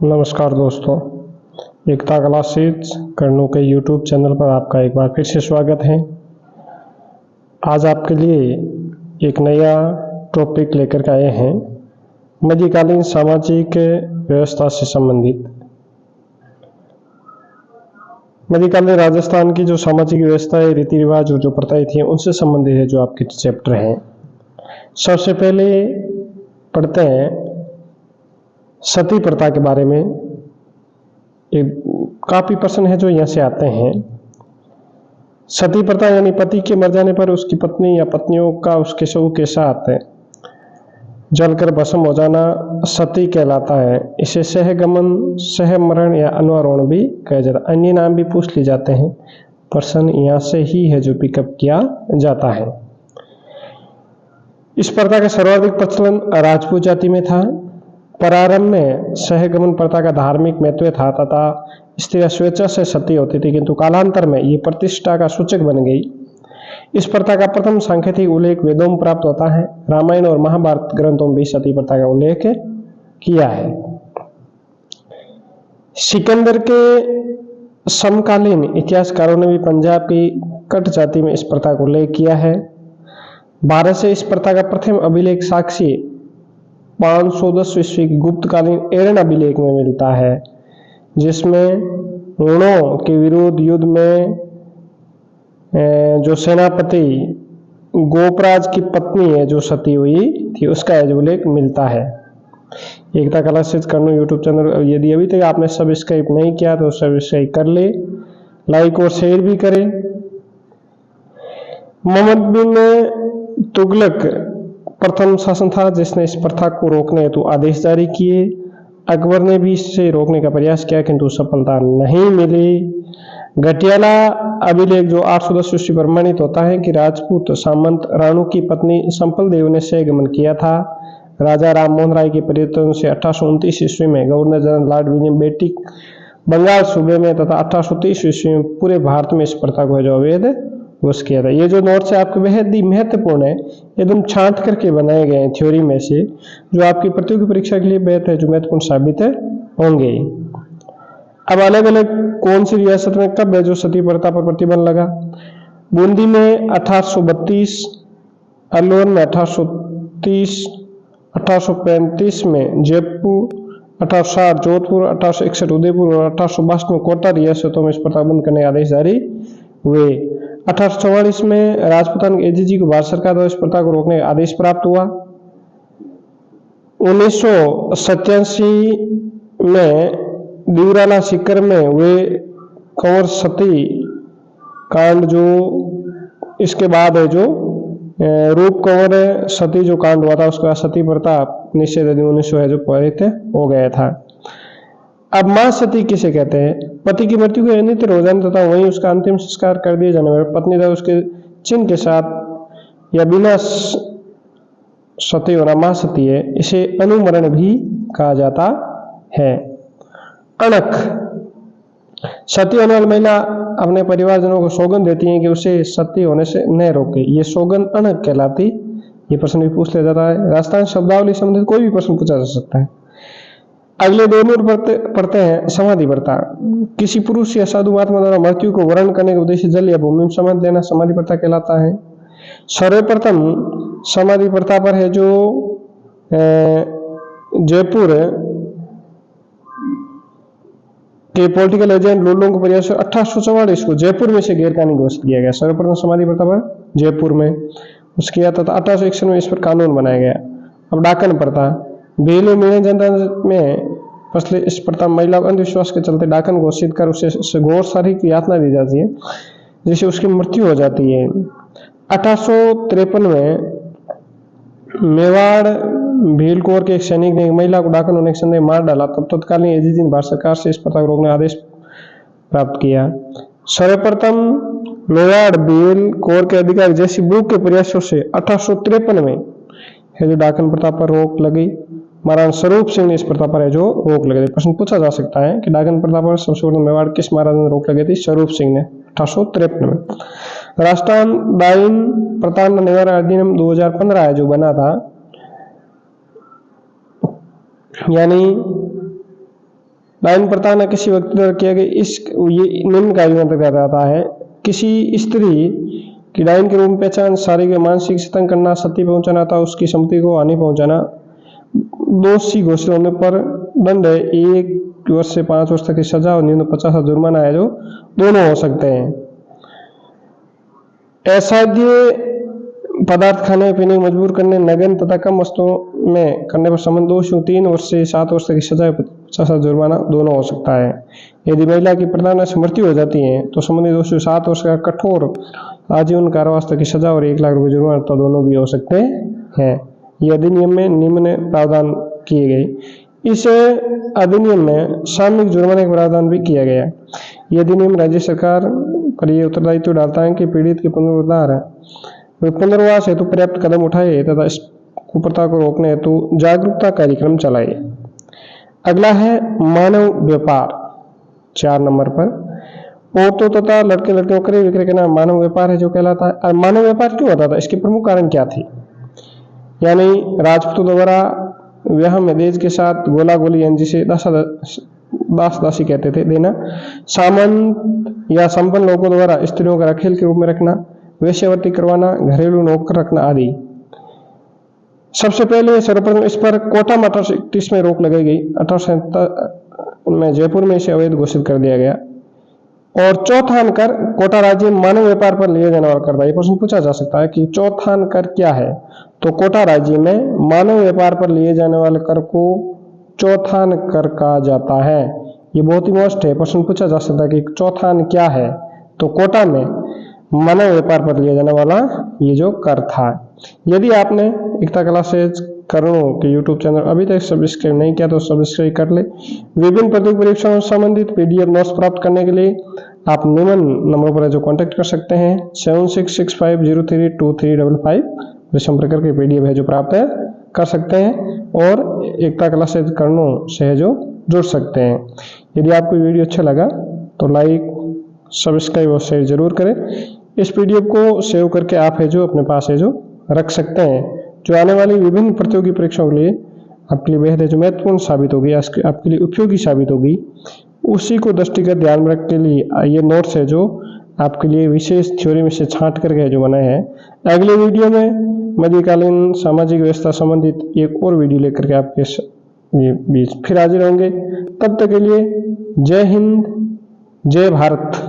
नमस्कार दोस्तों, एकता क्लासेज कर्नूल के यूट्यूब चैनल पर आपका एक बार फिर से स्वागत है। आज आपके लिए एक नया टॉपिक लेकर के आए हैं, मध्यकालीन सामाजिक व्यवस्था से संबंधित। मध्यकालीन राजस्थान की जो सामाजिक व्यवस्था है, रीति रिवाज और जो प्रथाएं थी उनसे संबंधित है जो आपके चैप्टर हैं। सबसे पहले पढ़ते हैं सती प्रथा के बारे में। एक काफी प्रश्न है जो यहाँ से आते हैं। सती प्रथा यानी पति के मर जाने पर उसकी पत्नी या पत्नियों का उसके शव के साथ जलकर भस्म हो जाना सती कहलाता है। इसे सहगमन, सहमरण या अनुरोहण भी कहा जाता है। अन्य नाम भी पूछ लिए जाते हैं। प्रश्न यहाँ से ही है जो पिकअप किया जाता है। इस प्रथा का सर्वाधिक प्रचलन राजपूत जाति में था। प्रारंभ में सहगमन प्रथा का धार्मिक महत्व था तथा स्त्रियां स्वेच्छा से सती होती थी, किंतु कालांतर में ये प्रतिष्ठा का सूचक बन गई। इस प्रथा का प्रथम सांकेतिक उल्लेख वेदों में प्राप्त होता है। रामायण और महाभारत ग्रंथों में भी सती प्रथा का उल्लेख किया है। सिकंदर के समकालीन इतिहासकारों ने भी पंजाब की कट जाति में इस प्रथा का उल्लेख किया है। भारत से इस प्रथा का प्रथम अभिलेख साक्षी 510 ईस्वी गुप्तकालीन एरन अभिलेख में मिलता है, जिसमें हुणों के विरुद्ध युद्ध में जो सेनापति गोपराज की पत्नी है जो सती हुई थी उसका उल्लेख मिलता है। एकता क्लासेज कर्नूल यूट्यूब चैनल यदि अभी तक आपने सब्सक्राइब नहीं किया तो सब्सक्राइब कर ले, लाइक और शेयर भी करें। मोहम्मद बिन तुगलक प्रथम शासन था जिसने इस प्रथा को रोकने हेतु आदेश जारी किए। अकबर ने भी इसे रोकने का प्रयास किया किंतु सफलता नहीं मिली। घटियाला अभिलेख जो 810 ईस्वी प्रमाणित होता है कि राजपूत सामंत राणू की पत्नी संपल देव ने सहगमन किया था। राजा राम मोहन राय के प्रयत्न से 1829 ईस्वी में governor general lord William Bentinck Bengal सूबे में तथा 1830 ईस्वी में पूरे भारत में इस प्रथा को जो अवैध घोषित किया था। ये जो नोट्स है आपके बेहद ही महत्वपूर्ण है, एकदम छांट करके बनाए गए हैं थ्योरी में से, जो आपकी प्रतियोगी परीक्षा के लिए बेहद है जो महत्वपूर्ण साबित होंगे। अब अलग अलग कौन सी रियासत में कब है जो सती प्रथा पर प्रतिबंध लगा। बूंदी में 1832, अलवर में 1830, 1835 में जयपुर, 1860 जोधपुर, 1861 उदयपुर और 1862 में कोटा रियासतों में इस प्रथा बंद करने के आदेश जारी हुए। 1844 में राजपूताना एजीजी को भारत सरकार द्वारा इस प्रथा को रोकने का आदेश प्राप्त हुआ। 1987 में दिवराला सीकर में हुए कंवर सती कांड, जो इसके बाद है जो रूप कंवर सती जो कांड हुआ था उसका सती प्रथा निषेध अधिनियम 1900 है जो पारित हो गया था। अब मां सती किसे कहते हैं? पति की मृत्यु को अनित्य हो जाने तथा वहीं उसका अंतिम संस्कार कर दिए जाने पर पत्नी द्वारा उसके चिन्ह के साथ या बिना सती होना मां सती है। इसे अनुमरण भी कहा जाता है। अणक, सती होने वाली महिला अपने परिवारजनों को सौगंध देती है कि उसे सती होने से न रोके। ये सौगंध अणक कहलाती। ये प्रश्न भी पूछ लिया जाता है। राजस्थान शब्दावली संबंधित कोई भी प्रश्न पूछा जा सकता है। अगले 2 नोट पढ़ते हैं। समाधि प्रथा, किसी पुरुष या साधु महात्मा द्वारा मृत्यु को वर्ण करने के उद्देश्य जल या भूमि में समाधि देना समाधि प्रथा कहलाता है। सर्वप्रथम समाधि प्रथा पर है जो जयपुर के पॉलिटिकल एजेंट लोलों को प्रयास 1844 को जयपुर में से गैर कानूनी घोषित किया गया। सर्वप्रथम समाधि प्रथा पर जयपुर में उसके बाद 1861 में इस पर कानून बनाया गया। अब डाकन प्रथा, बेलो में जनता में फसले इस प्रथा महिला को अंधविश्वास के चलते डाकन घोषित कर उसे घोर शारीरिक यातना दी जाती है जिससे उसकी मृत्यु हो जाती है। 1853 में मेवाड़ भीलकोर के एक सैनिक ने एक महिला को डाकन होने के संदेह मार डाला। तब तत्कालीन एजीजी ने भारत सरकार से इस प्रथा को रोकने आदेश प्राप्त किया। सर्वप्रथम मेवाड़ भीलकोर के अधिकारी जैसी बुक के प्रयासों से 1853 में है जो डाकन प्रथा पर रोक लगी। महाराज स्वरूप सिंह ने इस प्रथा पर है जो रोक लगी। प्रश्न पूछा जा सकता है कि डाकन प्रथा पर सबसे पहले मेवाड़ किस महाराज ने रोक लगी थी? स्वरूप सिंह ने 1853 में। राजस्थान डाइन प्रथा निवारण अधिनियम 2015 है जो बना था, यानी लाइन प्रताड़ना किसी व्यक्ति द्वारा किया गया ये निम्न कार्यों में अंतर्गत आता है। किसी स्त्री की डायन के रूप में पहचान, शारीरिक या मानसिक से तंग करना, सती पहुंचाना था उसकी संपत्ति को हानि पहुंचाना। दोषी घोषित होने पर दंड है 1 वर्ष से 5 वर्ष तक की सजा और न्यूनतम 50,000 जुर्माना है, जो दोनों हो सकते हैं। असाध्य पदार्थ खाने पीने को मजबूर करने, नगन तथा कम वस्तुओं में करने पर संबंध दोष 3 वर्ष से 7 वर्ष तक की सजा, 50,000 जुर्माना दोनों हो सकता है। यदि महिला की प्रताड़ना से मृत्यु हो जाती है तो संबंधित दोष 7 वर्ष का कठोर आजीवन कारावास तक की सजा और 1 लाख रुपए जुर्माना तो दोनों भी हो सकते हैं। यह अधिनियम में निम्न प्रावधान किए गए। इस अधिनियम में सामूहिक जुर्माने का प्रावधान भी किया गया। यह अधिनियम राज्य सरकार पर यह उत्तरदायित्व डालता है कि पीड़ित के पुनर्वास हेतु पर्याप्त कदम उठाए तथा इस कुप्रथा को रोकने हेतु जागरूकता कार्यक्रम चलाए। अगला है मानव व्यापार। 4 नंबर पर औरतों तथा लड़के लड़कियों क्रय विक्रय करना मानव व्यापार है जो कहलाता है। और मानव व्यापार क्यों होता था, इसके प्रमुख कारण क्या थे? यानी राजपूतों द्वारा विवाह में दहेज के साथ गोला गोली, यानी जिसे दास दासी कहते थे, देना, सामंत या संपन्न लोगों द्वारा स्त्रियों का रखेल के रूप में रखना, वेश्यावृत्ति करवाना, घरेलू नौकर रखना आदि। सबसे पहले सर्वप्रथम इस पर कोटा में 1831 में रोक लगाई गई। 1877 में जयपुर में इसे अवैध घोषित कर दिया गया। और चौथान कर कोटा राज्य में मानव व्यापार पर लिया जाने वाला कर था। ये प्रश्न पूछा जा सकता है कि चौथान कर क्या है, तो कोटा राज्य में मानव व्यापार पर लिए जाने वाले कर को चौथान कर कहा जाता है। ये बहुत ही मोस्ट है, प्रश्न पूछा जा सकता है कि चौथान क्या है, तो कोटा में मानव व्यापार पर लिया जाने वाला ये जो कर था। यदि आपने एकता क्लासेज कर्णो के YouTube चैनल अभी तक सब्सक्राइब नहीं किया तो सब्सक्राइब कर ले। विभिन्न प्रतियोगी परीक्षाओं से संबंधित PDF नोट्स प्राप्त करने के लिए आप निम्न नंबर पर जो कांटेक्ट कर सकते हैं 7665032355 संपर्क करके PDF है जो प्राप्त कर सकते हैं और एकता क्लासेज कर्णो से है जो जुड़ सकते हैं। यदि आपको वीडियो अच्छा लगा तो लाइक, सब्सक्राइब और शेयर जरूर करें। इस PDF को सेव करके आप है जो अपने पास है जो रख सकते हैं, जो आने वाली विभिन्न प्रतियोगी परीक्षाओं के लिए आपके लिए बेहद जो महत्वपूर्ण साबित होगी, आपके लिए उपयोगी साबित होगी, उसी को दृष्टिगत ध्यान में रख के लिए ये नोट्स है जो आपके लिए विशेष थ्योरी में से छांट करके जो बनाए हैं। अगले वीडियो में मध्यकालीन सामाजिक व्यवस्था संबंधित एक और वीडियो लेकर के आपके बीच फिर हाजिर होंगे। तब तक के लिए जय हिंद, जय भारत।